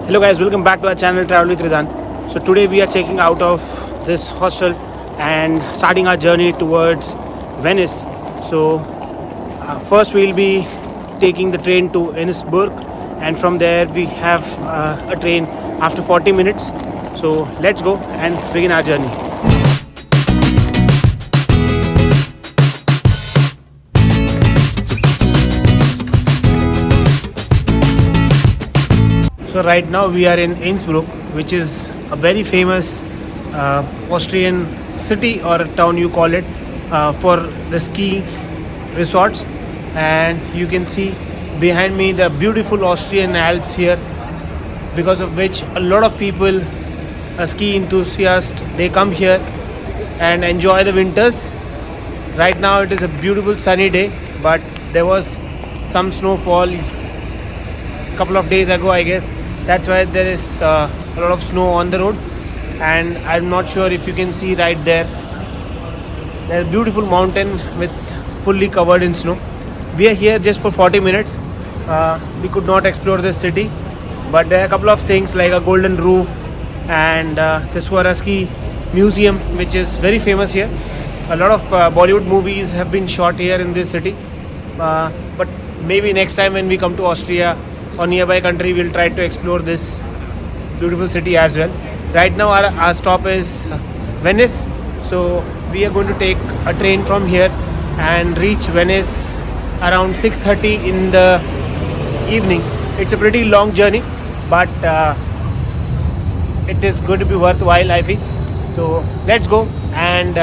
Hello guys, welcome back to our channel Travel with Ridan. So today we are checking out of this hostel and starting our journey towards Venice. So first we'll be taking the train to Innsbruck, and from there we have a train after 40 minutes. So let's go and begin our journey. So right now we are in Innsbruck, which is a very famous Austrian city or a town you call it, for the ski resorts. And you can see behind me the beautiful Austrian Alps here, because of which a lot of people, ski enthusiasts, they come here and enjoy the winters. Right now it is a beautiful sunny day, but there was some snowfall a couple of days ago, I guess. That's why there is a lot of snow on the road, and I'm not sure if you can see right there. There's a beautiful mountain with fully covered in snow. We are here just for 40 minutes. We could not explore this city, but there are a couple of things like a golden roof and the Swarovski museum, which is very famous here. A lot of Bollywood movies have been shot here in this city. But maybe next time when we come to Austria or nearby country, we'll try to explore this beautiful city as well. Right now our stop is Venice, so we are going to take a train from here and reach Venice around 6:30 in the evening. It's a pretty long journey, but it is going to be worthwhile, I feel. So let's go and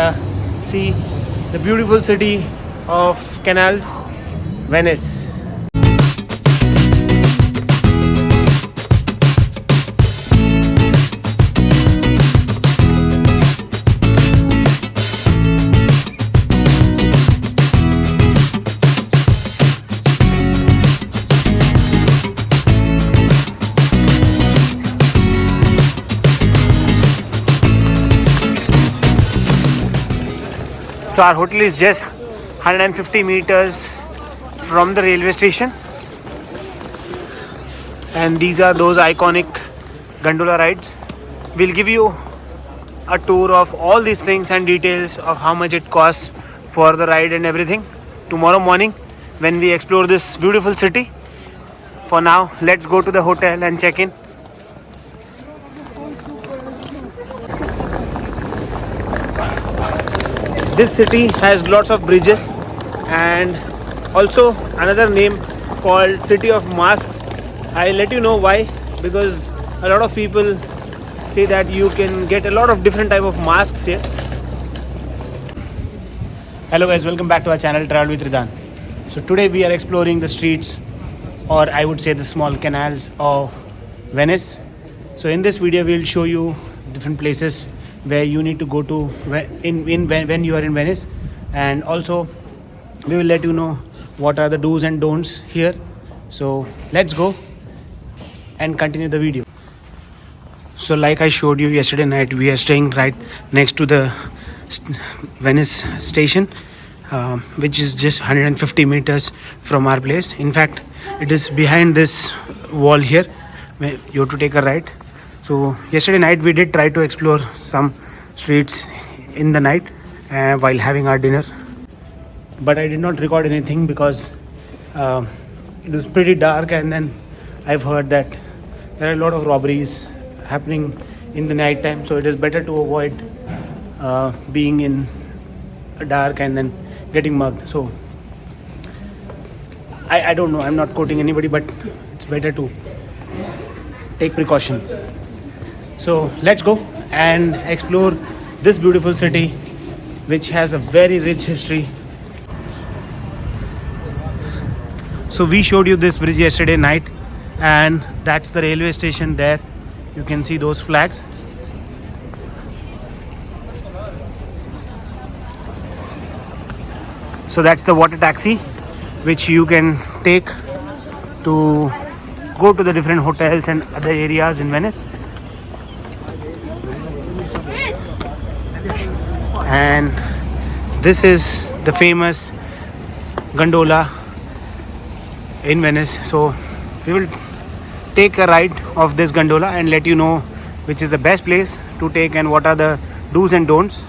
see the beautiful city of canals, Venice. So our hotel is just 150 meters from the railway station, and these are those iconic gondola rides. We'll give you a tour of all these things and details of how much it costs for the ride and everything tomorrow morning when we explore this beautiful city. For now, let's go to the hotel and check in. This city has lots of bridges and also another name called City of Masks. I'll let you know why, because a lot of people say that you can get a lot of different type of masks here. Hello guys, welcome back to our channel Travel with Ridan. So today we are exploring the streets, or I would say the small canals of Venice. So in this video we'll show you different places where you need to go to when you are in Venice, and also we will let you know what are the do's and don'ts here. So let's go and continue the video. So like I showed you yesterday night, we are staying right next to the Venice station, which is just 150 meters from our place. In fact, it is behind this wall here where you have to take a right. So yesterday night we did try to explore some streets in the night while having our dinner, but I did not record anything because it was pretty dark, and then I've heard that there are a lot of robberies happening in the night time, so it is better to avoid being in dark and then getting mugged. So I don't know, I'm not quoting anybody, but it's better to take precaution. So let's go and explore this beautiful city, which has a very rich history. So we showed you this bridge yesterday night, and that's the railway station there. You can see those flags. So that's the water taxi which you can take to go to the different hotels and other areas in Venice. And this is the famous gondola in Venice. So we will take a ride of this gondola and let you know which is the best place to take and what are the do's and don'ts.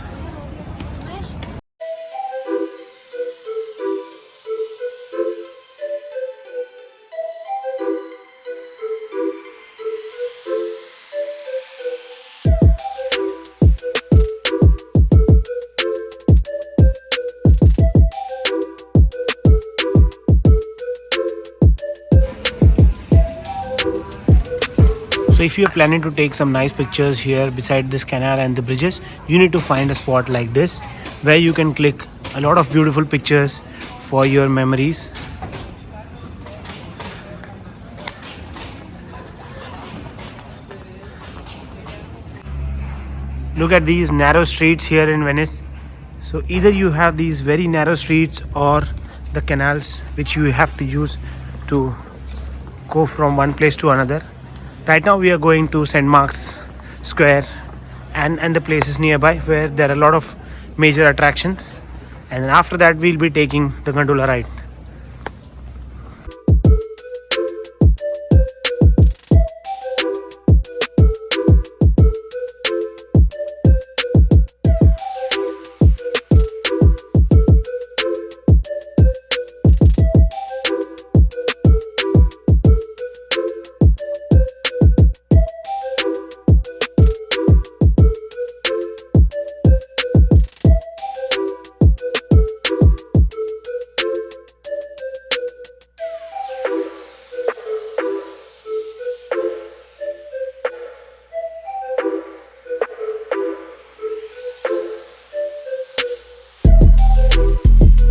So if you're planning to take some nice pictures here beside this canal and the bridges, you need to find a spot like this where you can click a lot of beautiful pictures for your memories. Look at these narrow streets here in Venice. So either you have these very narrow streets or the canals which you have to use to go from one place to another. Right now we are going to St. Mark's Square and the places nearby where there are a lot of major attractions, and then after that we'll be taking the gondola ride.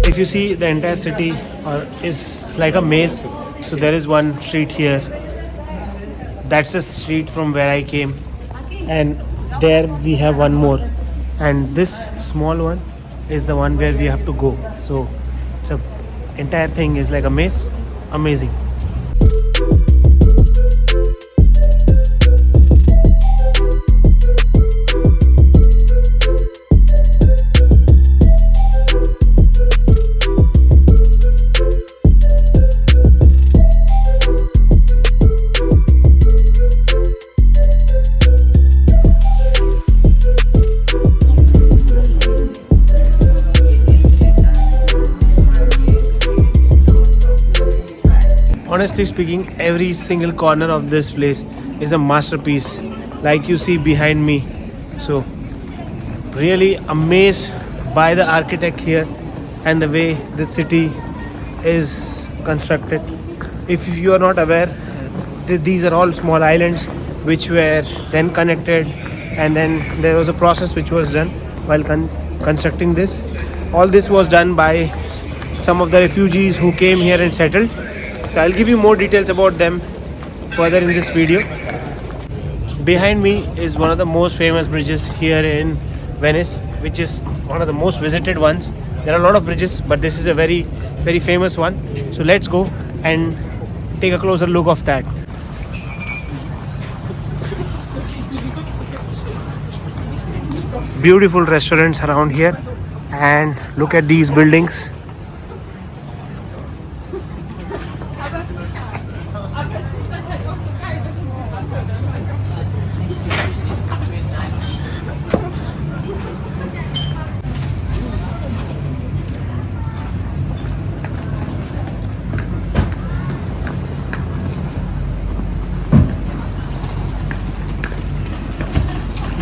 If you see, the entire city is like a maze. So there is one street here. That's the street from where I came, and there we have one more, and this small one is the one where we have to go. So it's a entire thing is like a maze. Amazing. Honestly speaking, every single corner of this place is a masterpiece, like you see behind me. So really amazed by the architect here and the way the city is constructed. If you are not aware, these are all small islands which were then connected, and then there was a process which was done while constructing this. All this was done by some of the refugees who came here and settled. So I'll give you more details about them further in this video. Behind me is one of the most famous bridges here in Venice, which is one of the most visited ones. There are a lot of bridges, but this is a very, very famous one. So let's go and take a closer look of that. Beautiful restaurants around here, and look at these buildings.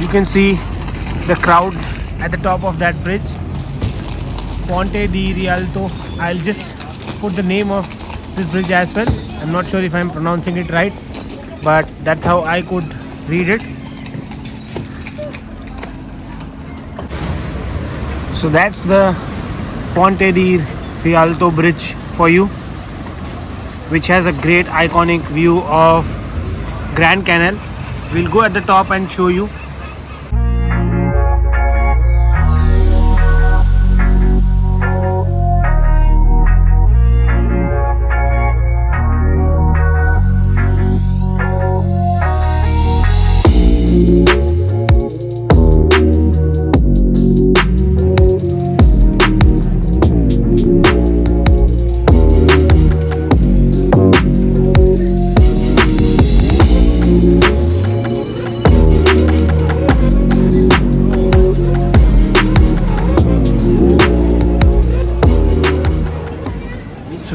You can see the crowd at the top of that bridge, Ponte di Rialto. I'll just put the name of this bridge as well. I'm not sure if I'm pronouncing it right, but that's how I could read it. So that's the Ponte di Rialto bridge for you, which has a great iconic view of Grand Canal. We'll go at the top and show you.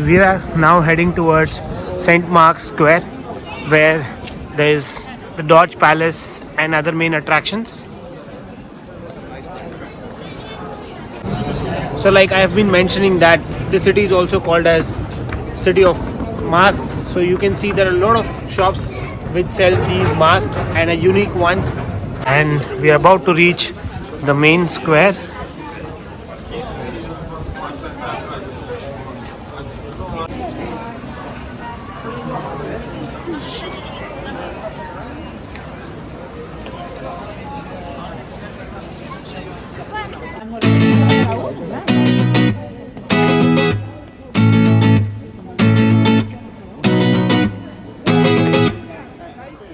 we are now heading towards St. Mark's Square, where there is the Dodge Palace and other main attractions. So like I have been mentioning that the city is also called as City of Masks. So you can see there are a lot of shops which sell these masks and are unique ones. And we are about to reach the main square.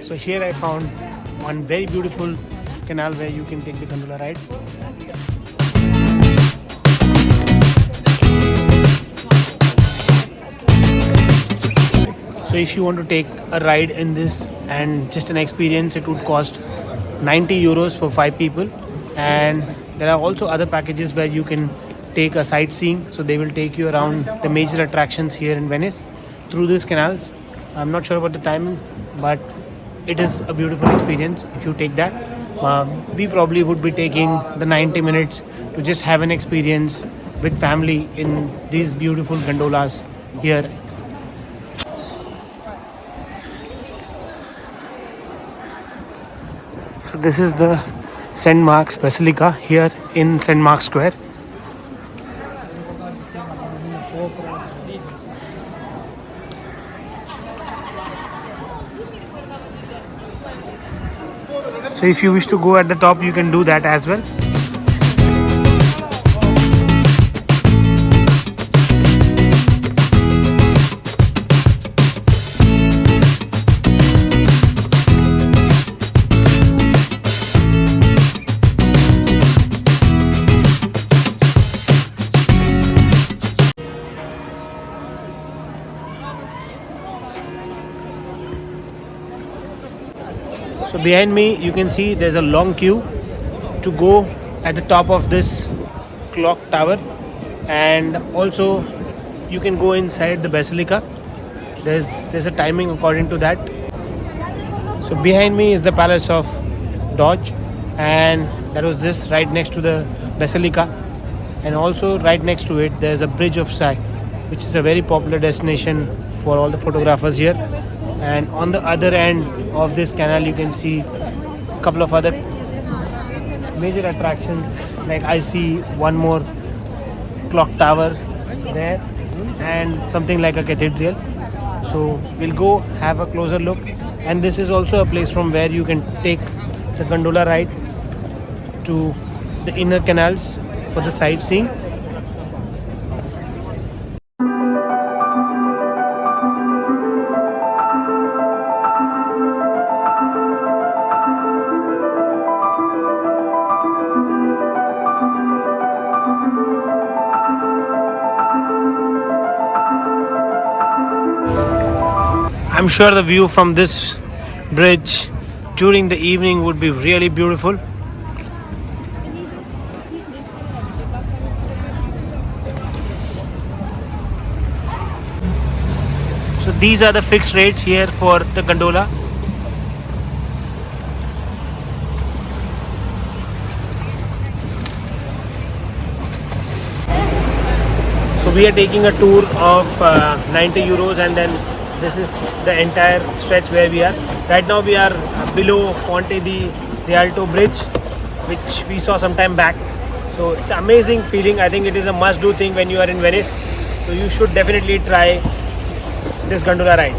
So here I found one very beautiful canal where you can take the gondola ride. So if you want to take a ride in this and just an experience, it would cost 90 euros for 5 people. And there are also other packages where you can take a sightseeing. So they will take you around the major attractions here in Venice through these canals. I'm not sure about the time, but it is a beautiful experience if you take that. We probably would be taking the 90 minutes to just have an experience with family in these beautiful gondolas here. So this is the St. Mark's Basilica here in St. Mark's Square. So if you wish to go at the top, you can do that as well. So behind me you can see there's a long queue to go at the top of this clock tower, and also you can go inside the basilica. There's a timing according to that. So behind me is the Palace of Dodge, and that was this right next to the basilica, and also right next to it there's a Bridge of Sighs, which is a very popular destination for all the photographers here. And on the other end of this canal you can see a couple of other major attractions, like I see one more clock tower there and something like a cathedral. So we'll go have a closer look, and this is also a place from where you can take the gondola ride to the inner canals for the sightseeing. I'm sure the view from this bridge during the evening would be really beautiful. So these are the fixed rates here for the gondola. So we are taking a tour of 90 euros, and then this is the entire stretch where we are. Right now we are below Ponte di Rialto bridge, which we saw some time back. So it's an amazing feeling. I think it is a must-do thing when you are in Venice. So you should definitely try this gondola ride.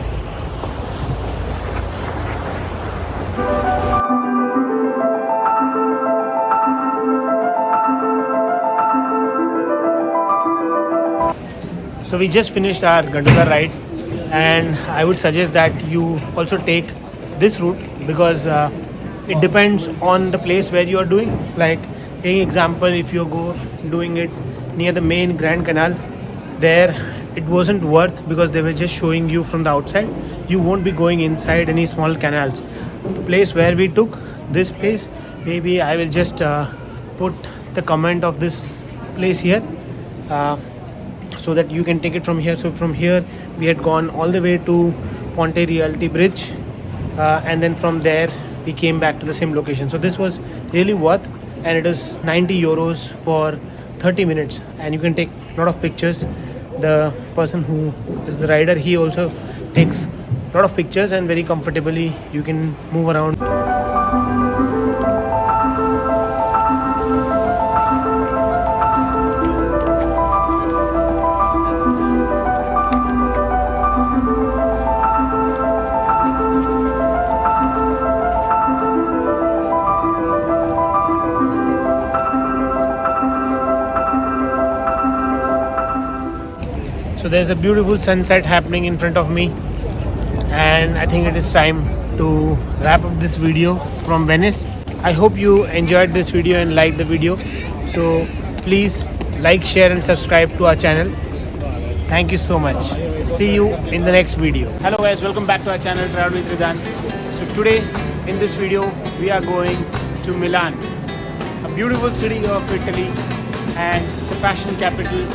So we just finished our gondola ride, and I would suggest that you also take this route, because it depends on the place where you are doing. Like, for example, if you go doing it near the main Grand Canal, there it wasn't worth, because they were just showing you from the outside. You won't be going inside any small canals. The place where we took, this place, maybe I will just put the comment of this place here. so that you can take it from here. So from here we had gone all the way to Ponte Realty Bridge, and then from there we came back to the same location. So this was really worth, and it is 90 euros for 30 minutes, and you can take a lot of pictures. The person who is the rider, he also takes a lot of pictures, and very comfortably you can move around. So there's a beautiful sunset happening in front of me, and I think it is time to wrap up this video from Venice. I hope you enjoyed this video and liked the video. So please like, share and subscribe to our channel. Thank you so much. See you in the next video. Hello guys, welcome back to our channel Travel with Ridan. So today in this video we are going to Milan, a beautiful city of Italy and the fashion capital